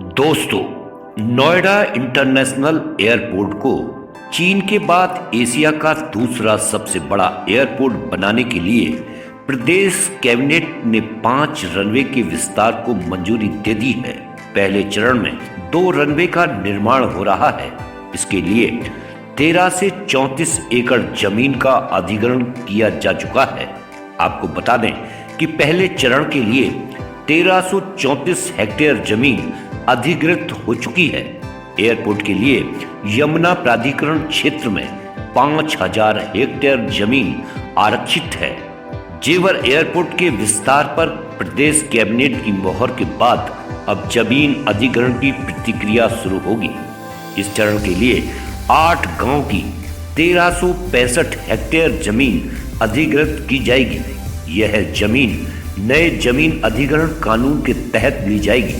दोस्तों, Noida international airport को चीन के बाद एशिया का दूसरा सबसे बड़ा एयरपोर्ट बनाने के लिए प्रदेश कैबिनेट ने 5 रनवे के विस्तार को मंजूरी दे दी है। पहले चरण में 2 रनवे का निर्माण हो रहा है। इसके लिए 13 से 34 एकड़ जमीन का अधिग्रहण किया जा चुका है। आपको बता दें कि पहले चरण के लिए 1334 हेक्टेयर जमीन अधिकृत हो चुकी है। एयरपोर्ट के लिए यमुना प्राधिकरण क्षेत्र में 5000 हेक्टेयर जमीन आरक्षित है। जेवर एयरपोर्ट के विस्तार पर प्रदेश कैबिनेट की मोहर के बाद अब जमीन अधिग्रहण की प्रक्रिया शुरू होगी। इस चरण के लिए 8 गांव की 1365 हेक्टेयर जमीन अधिकृत की जाएगी। यह जमीन नए जमीन अधिग्रहण कानून के तहत ली जाएगी।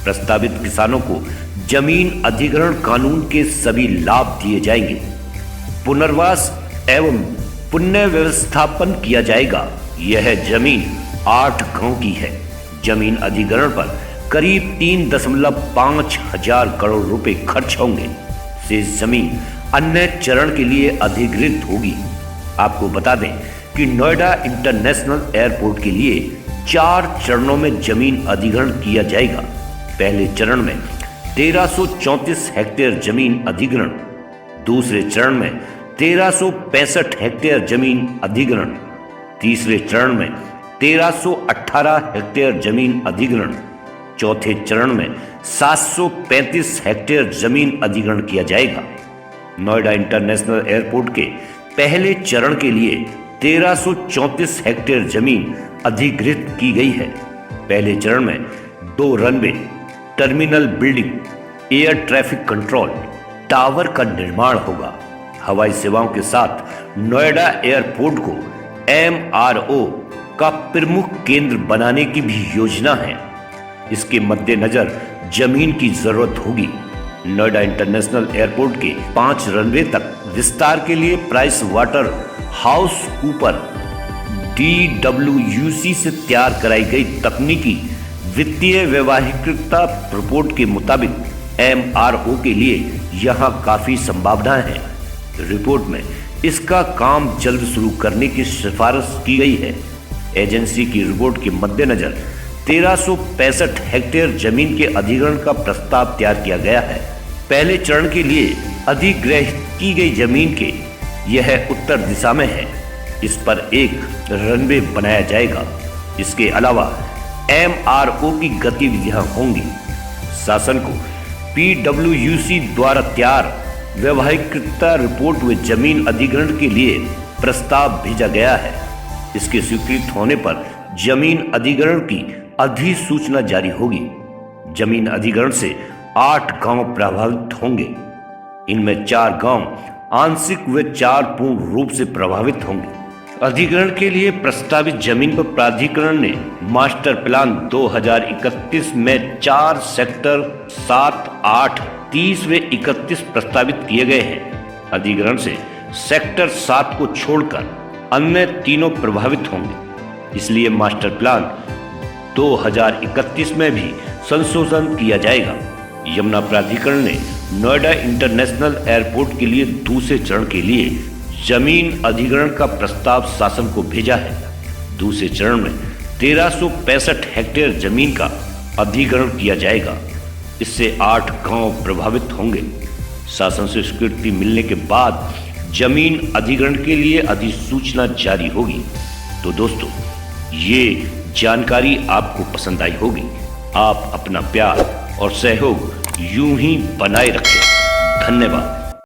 प्रस्तावित किसानों को जमीन अधिग्रहण कानून के सभी लाभ दिए जाएंगे। पुनर्वास एवं पुनः व्यवस्थापन किया जाएगा। यह जमीन 8 गांव की है। जमीन अधिग्रहण पर करीब 3.5 हजार करोड़ रुपए खर्च होंगे। शेष जमीन अन्य चरण के लिए अधिग्रहित होगी। आपको बता दें कि नोएडा इंटरनेशनल एयरपोर्ट के लिए 4 चरणों में जमीन अधिग्रहण किया जाएगा। पहले चरण में 1334 हेक्टेयर जमीन अधिग्रहण, दूसरे चरण में 1365 हेक्टेयर जमीन अधिग्रहण, तीसरे चरण में 1318 हेक्टेयर जमीन अधिग्रहण, चौथे चरण में 735 हेक्टेयर जमीन अधिग्रहण किया जाएगा। नोएडा इंटरनेशनल एयरपोर्ट के पहले चरण के लिए 1334 हेक्टेयर जमीन अधिग्रहित की गई है। पहले चरण में 2 runway, terminal building, air traffic control tower का निर्माण होगा। हवाई सेवाओं के साथ नोएडा एयरपोर्ट को MRO का प्रमुख केंद्र बनाने की भी योजना है। इसके मद्देनजर जमीन की जरूरत होगी। नोएडा इंटरनेशनल एयरपोर्ट के 5 रनवे तक विस्तार के लिए price water house Cooper DWUC से तैयार कराई गई तकनीकी वित्तीय व्यवहारिकता रिपोर्ट के मुताबिक MRO के लिए यहां काफी संभावनाएं हैं। रिपोर्ट में इसका काम जल्द शुरू करने की सिफारिश की गई है। एजेंसी की रिपोर्ट के मद्देनजर 1365 हेक्टेयर जमीन के अधिग्रहण का प्रस्ताव तैयार किया गया है। पहले चरण के लिए अधिग्रहित की गई जमीन के यह उत्तर दिशा में है। इस पर एक रनवे बनाया जाएगा। इसके अलावा MRO की गतिविधियां होंगी। शासन को PWUC द्वारा तैयार व्यवहारिकता रिपोर्ट में जमीन अधिग्रहण के लिए प्रस्ताव भेजा गया है। इसके स्वीकृत होने पर जमीन अधिग्रहण की अधिसूचना जारी होगी। जमीन अधिग्रहण से 8 गांव प्रभावित होंगे। इनमें 4 गांव आंशिक व 4 पूर्ण रूप से प्रभावित होंगे। अधिग्रहण के लिए प्रस्तावित जमीन पर प्राधिकरण ने मास्टर प्लान 2031 में 4 सेक्टर 7, 8, 30 व 31 प्रस्तावित किए गए हैं। अधिग्रहण से सेक्टर 7 को छोड़कर अन्य तीनों प्रभावित होंगे। इसलिए मास्टर प्लान 2031 में भी संशोधन किया जाएगा। यमुना प्राधिकरण ने नोएडा इंटरनेशनल एयरपोर्ट के लिए दूसरे चरण के लिए जमीन अधिग्रहण का प्रस्ताव शासन को भेजा है। दूसरे चरण में 1365 हेक्टेयर जमीन का अधिग्रहण किया जाएगा। इससे 8 गांव प्रभावित होंगे। शासन से स्वीकृति मिलने के बाद जमीन अधिग्रहण के लिए अधिसूचना जारी होगी। तो दोस्तों, ये जानकारी आपको पसंद आई होगी। आप अपना प्यार और सहयोग यूं ही बनाए रखें। धन्यवाद।